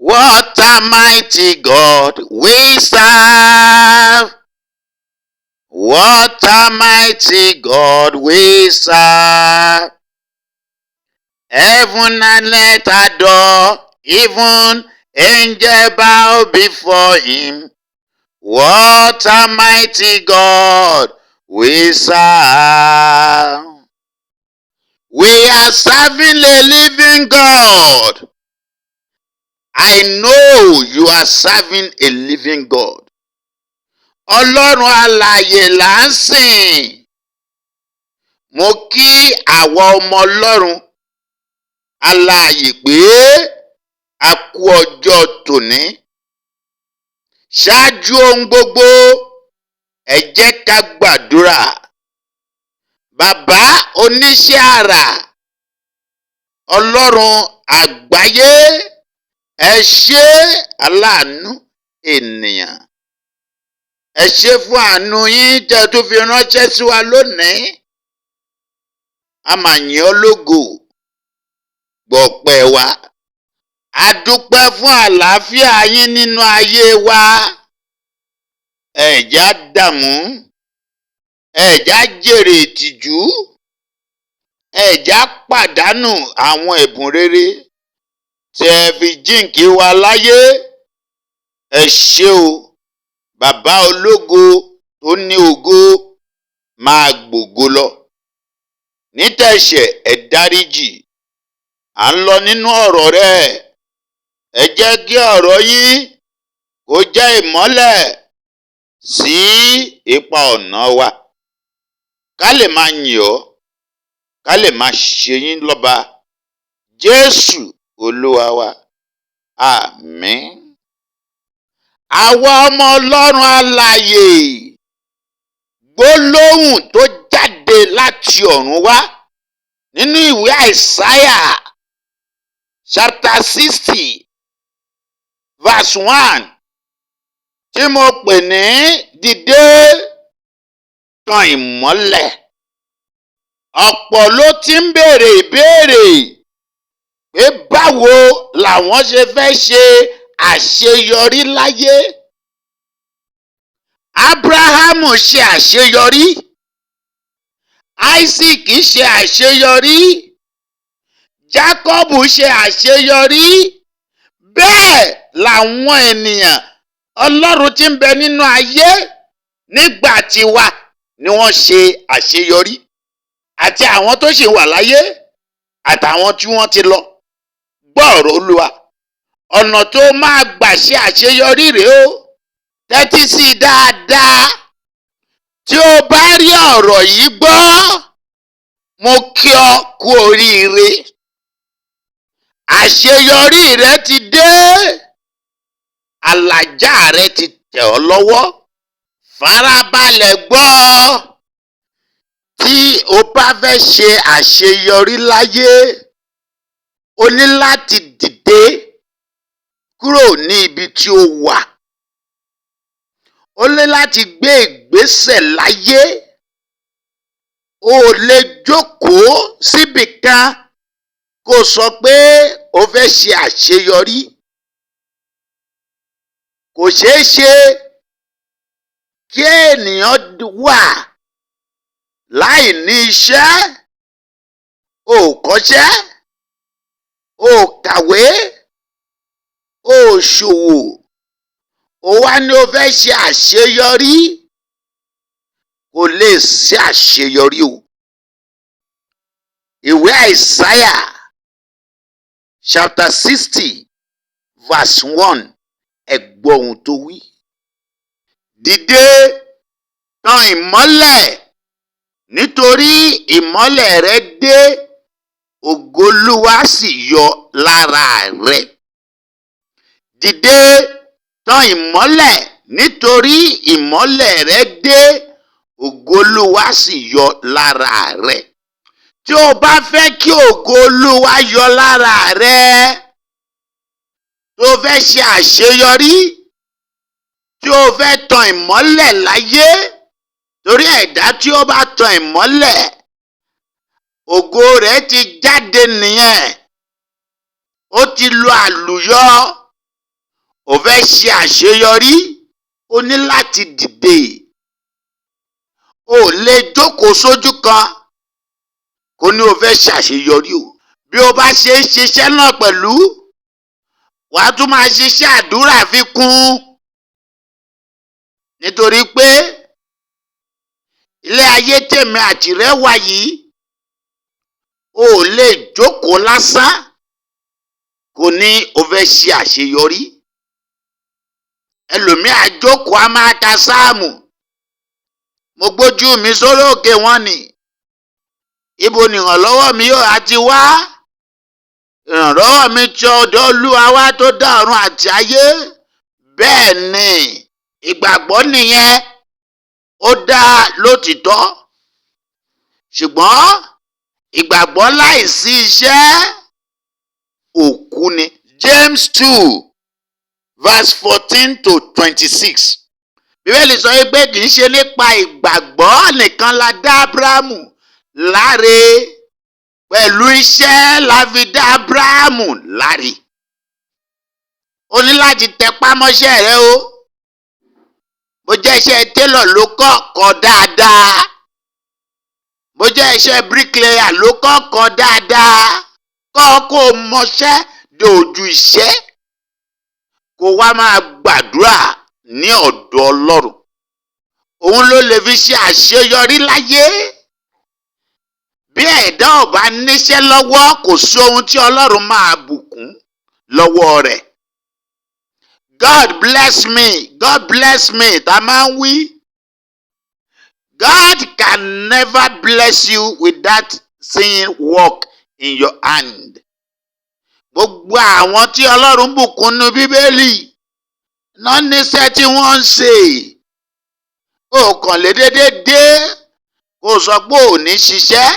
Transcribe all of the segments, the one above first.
What a mighty God we serve. What a mighty God we serve. Heaven and earth adore, even angels bow before him. What a mighty God we serve. We are serving a living God. I know you are serving a living God. Ọlọ́run alààyè là ń sìn. Mo kí àwa ọmọ Ọlọ́run alààyè pé a kú ọjọ́ tòní. Ṣáájú ohun gbogbo, ẹ jẹ́ ká gbàdúrà. Bàbá oníṣẹ́ àrà, Ọlọ́run àgbáyé, ẹ ṣé aláàánú ènìyàn. Ẹ ṣé fún àánú yín tẹ́ tó fi ránṣẹ́ sí wa lónìí. A máa yìn ọ́ lógo, gbọpẹ́ wa. A dúpẹ́ fún àlàáfíà yín nínú ayé wa. Ẹ jẹ́ á dààmú, ẹ jẹ́ á jèrè ìtìjú, ẹ jẹ́ á pàdánù àwọn ẹ̀bùn rere tí ẹ fi jíǹkí wa láyé. Ẹ ṣé o, bàbá ológo tó ní ògo, máa gbògo lọ. Nítẹ̀ṣẹ̀ ẹ dáríjì. À ń lọ nínú ọ̀rọ̀ rẹ. Ẹ jẹ́ kí ọ̀rọ̀ yín kó jẹ́ ìmọ́lẹ̀ sí ipa ọ̀nà wa. Ká lè máa yìn ọ́, ká lè máa ṣe yín lọ́ba. Jésù Olúwa wa. Àmín. Àwa ọmọ Ọlọ́run alààyè, gbólóhùn tó jáde láti ọ̀run wá nínú ìwé Àìsáyà chapter 60 verse 1 tí mo pè ní dìde tan ìmọ́lẹ̀. Ọ̀pọ̀ ló ti ń béèrè ìbéèrè pé báwo làwọn ṣe fẹ́ ṣe àṣeyọrí láyé. Abrahamu ṣe àṣeyọrí. Isaac ṣe àṣeyọrí. Jacob ṣe àṣeyọrí. Bẹ́ẹ̀ làwọn ènìyàn Ọlọ́run tí ń bẹ nínú ayé nígbà tiwa ni wọ́n ṣe àṣeyọrí. Àti àwọn tó ṣì wà láyé àtàwọn tí wọ́n ti lọ. Gbọ́ ọ̀rọ̀ Olúwa. Ọ̀nà tó máa gbà ṣe àṣeyọrí rèé o. Tẹ́tí sí i dáadáa. Tí o bá rí ọ̀rọ̀ yìí gbọ́, mo kí ọ kú oríire. Àṣeyọrí rẹ ti dé. Àlàjá rẹ ti tẹ̀ ọ́ lọ́wọ́. Farabalẹ̀ gbọ́. Tí o bá fẹ́ ṣe àṣeyọrí láyé, o ní láti dìde kúrò ní ibi tí o wà. O ní láti gbé ìgbésẹ̀ láyé. O lè jókòó síbì kan kó sọ pé o fẹ́ ṣe àṣeyọrí. Kò ṣeé ṣe kí ènìyàn wà láì ní iṣẹ́, o kọ́ṣẹ́, o kàwé, o ṣòwò, o wá ní o fẹ́ ṣe àṣeyọrí. Kò lè ṣe àṣeyọrí o. Ìwé Àìsáyà chapter 60 verse 1, ẹ gbọ́ ohun tó wí. Dìde tan ìmọ́lẹ̀, nítorí ìmọ́lẹ̀ rẹ dé, ògo Olúwa sì yọ lára rẹ. Dìde tan ìmọ́lẹ̀, nítorí ìmọ́lẹ̀ rẹ dé, ògo Olúwa sì yọ lára rẹ. Tí o bá fẹ́ kí ògo Olúwa yọ lára rẹ, tí o fẹ́ ṣe àṣeyọrí, tí o fẹ́ tan ìmọ́lẹ̀ láyé, torí ẹ̀dá tí ó bá tan ìmọ́lẹ̀, ògo rẹ̀ ti jáde nìyẹn. Ó ti lo àlùyọ, ó fẹ́ ṣe àṣeyọrí, ó ní láti dìde. Ó lè jókòó sójú kan kó ní ó fẹ́ ṣàṣeyọrí o. Bí ó bá ṣe ń ṣiṣẹ́ náà pẹ̀lú, wà á tún máa ṣiṣẹ́ àdúrà fi kún. Nítorí pé ilé ayé tèmi àti rẹ wà yìí, ó lè jókòó lásán kò ní ó fẹ́ ṣe àṣeyọrí. Ẹlòmíì á jókòó á máa ka sáàmù. Mo gbójú mi sórí òkè wọn ni. Ibo ni ìrànlọ́wọ́ mi yóò àti wá? Ìrànlọ́wọ́ mi tí ọ̀dọ̀ Olúwa wá tó dá ọ̀run àti ayé. Bẹ́ẹ̀ ni ìgbàgbọ́ nìyẹn, ó dá lótìtọ́. Ṣùgbọ́n ìgbàgbọ́ láìsí iṣẹ́ òkú ni. James 2 verse 14 to 26. Bíbélì sọ pé kì í ṣe nípa ìgbàgbọ́ nìkan la dá Abrahamu láre, pẹ̀lú iṣẹ́ la fi dá Abrahamu láre. O ní láti tẹpá mọ́ṣẹ́ rẹ o. Bó jẹ́ iṣẹ́ télọ̀ ló kọ́ dáadáa. Bó jẹ́ iṣẹ́ bricklayer ló kọ́ dáadáa. Kó mọṣẹ́ dojú iṣẹ́. Kó wá máa gbàdúrà ní ọ̀dọ̀ Ọlọ́run. Òun ló lè fi ṣe àṣeyọrí láyé. Bí ẹ̀dá ò bá níṣẹ́ lọ́wọ́, kò sí ohun tí Ọlọ́run máa bùkún lọ́wọ́ rẹ̀. God bless me, God bless me, tá máa ń wí. God can never bless you without seeing work in your hand. Gbogbo àwọn tí Ọlọ́run bùkún ní Bíbélì náà níṣẹ́ tí wọ́n ń ṣe. Ó kàn lè dédé dé kó sọ pé ò ní ṣiṣẹ́,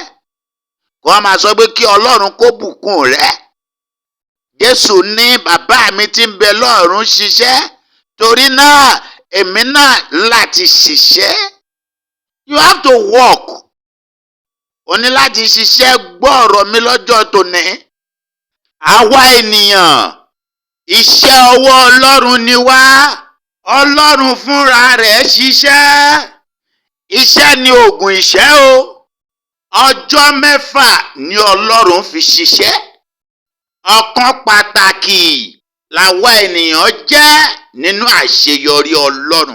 kó wá máa sọ pé kí Ọlọ́run kó bùkún rẹ̀. Jésù ní bàbá mi tí ń bẹ lọ́run ṣiṣẹ́, torí náà èmi náà láti ṣiṣẹ́. You have to work. O ní láti ṣiṣẹ́. Gbọ́ ọ̀rọ̀ mi lọ́jọ́ tòní. Àwa ènìyàn, iṣẹ́ ọwọ́ Ọlọ́run ni wá. Ọlọ́run fúnra rẹ̀ ṣiṣẹ́. Iṣẹ́ ni oògùn ìṣẹ́ o. Ọjọ́ 6 ni Ọlọ́run fi ṣiṣẹ́. Ọ̀kan pàtàkì làwa ènìyàn jẹ́ nínú àṣeyọrí Ọlọ́run.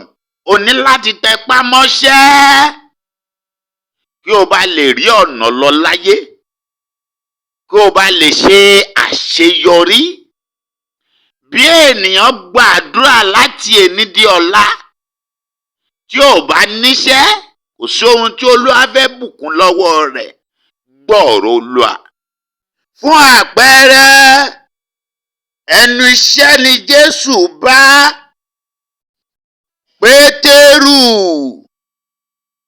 O ní láti tẹpá mọ́ṣẹ́ kí o bá lè rí ọ̀nà lọ láyé, kí o bá lè ṣe àṣeyọrí. Bí ènìyàn gbàdúrà láti èní di ọ̀la, tí ò bá níṣẹ́, kò sí ohun tí Olúwa fẹ́ bùkún lọ́wọ́ rẹ̀. Gbọ́ ọ̀rọ̀ Olúwa. Fún àpẹẹrẹ, ẹnu iṣẹ́ ni Jésù bá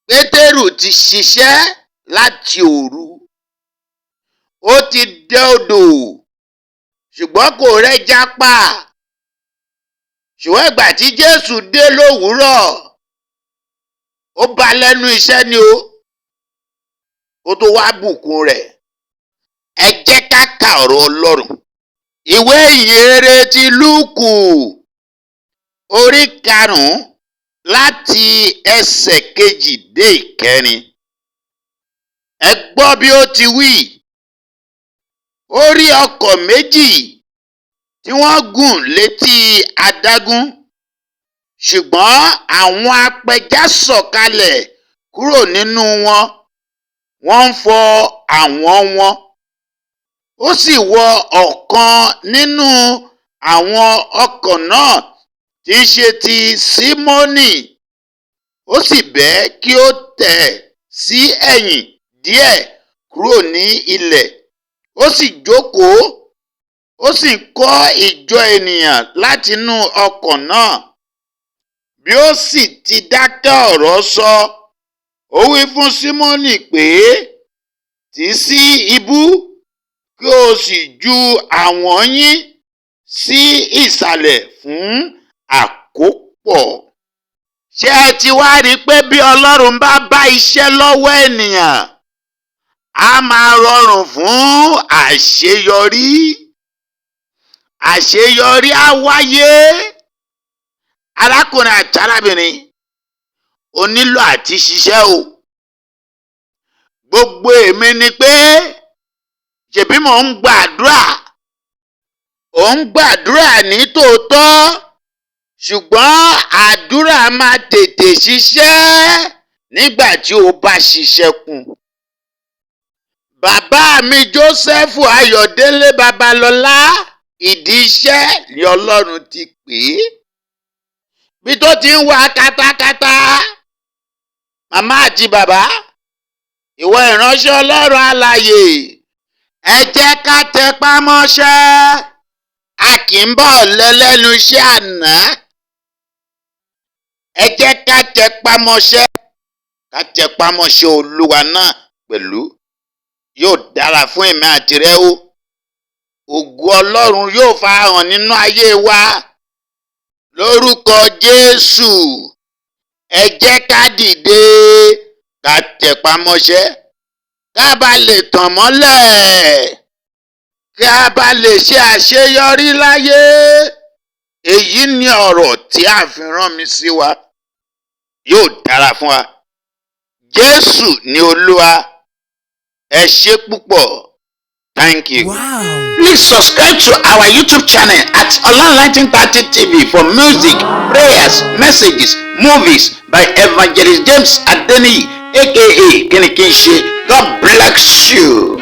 Pétérù ti ṣiṣẹ́ láti òru. Ó ti dé odò, ṣùgbọ́n kò rẹ́jà pa. Ṣùgbọ́n ìgbà tí Jésù dé lówùúrọ̀, ó bá lẹ́nu iṣẹ́ ni o. Ó tó wá bùkún rẹ̀. Ẹ jẹ́ ká ka ọ̀rọ̀ Ọlọ́run. Ìwé ìyìnrere ti Lúùkù orí 5 láti ẹsẹ̀ 2 dé 4. Ẹ gbọ́ bí ó ti wí. Ó rí ọkọ̀ méjì tí wọ́n gùn létí adágún, ṣùgbọ́n àwọn apẹja sọ̀kalẹ̀ kúrò nínú wọn, wọ́n ń fọ àwọ̀n wọn. Ó sì wọ ọ̀kan nínú àwọn ọkọ̀ náà tí í ṣe ti Símónì. Ó sì bẹ̀ kí ó tẹ̀ sí ẹ̀yìn díẹ̀ kúrò ní ilẹ̀. Ó sì jókòó, ó sì kọ́ ìjọ ènìyàn látinú ọkọ̀ náà. Bí ó sì ti dákẹ́ ọ̀rọ̀ sọ, ó wí fún Símónì pé, tì í sí ibú, kí o sì ju àwọ̀n yín sí ìsàlẹ̀ fún àkópọ̀. Ṣé ẹ ti wá rí i pé bí Ọlọ́run bá iṣẹ́ lọ́wọ́ ènìyàn, a máa rọrùn fún àṣeyọrí. Àṣeyọrí á wáyé arákùnrin àti arábìnrin o nílò àti ṣiṣẹ́ o. Gbogbo èmi ni pé ṣebí mò ń gbàdúrà. Ò ń gbàdúrà ní tòótọ́, ṣùgbọ́n àdúrà máa tètè ṣiṣẹ́ nígbà tí o bá ṣiṣẹ́ kún. Bàbá mi Jósẹ́fù Ayọ̀délé Babalola, ìdí iṣẹ́ ni Ọlọ́run ti pè é. Bí tó ti ń wá kátákátá, màmá àti bàbá, ìwọ ìránṣẹ́ Ọlọ́run alààyè, ẹ jẹ́ ká tẹpá mọ́ṣẹ́. A kì í bọ̀ lẹ́lẹ́nu iṣẹ́ àná. Ẹ jẹ́ ká tẹpá mọ́ṣẹ́. Ká tẹpá mọ́ṣẹ́ Olúwa náà pẹ̀lú. Yóò dára fún èmi àti rẹ o. Ògo Ọlọ́run yóò farahàn nínú ayé wa. Lórúkọ Jésù. Ẹ jẹ́ ká dìde. Ká tẹpá mọ́ṣẹ́. Ká bá lè tàn mọ́lẹ̀. Ká bá lè ṣe àṣeyọrí láyé. Èyí ni ọ̀rọ̀ tí a fi rán mi sí wa. Yóò dára fún wa. Jésù ni Olúwa. Ẹ ṣé púpọ̀. Thank you. Wow. Please subscribe to our YouTube channel at Online 30 TV for music, prayers, messages, movies by Evangelist James Adeniyi, aka Kinikinse. God bless you.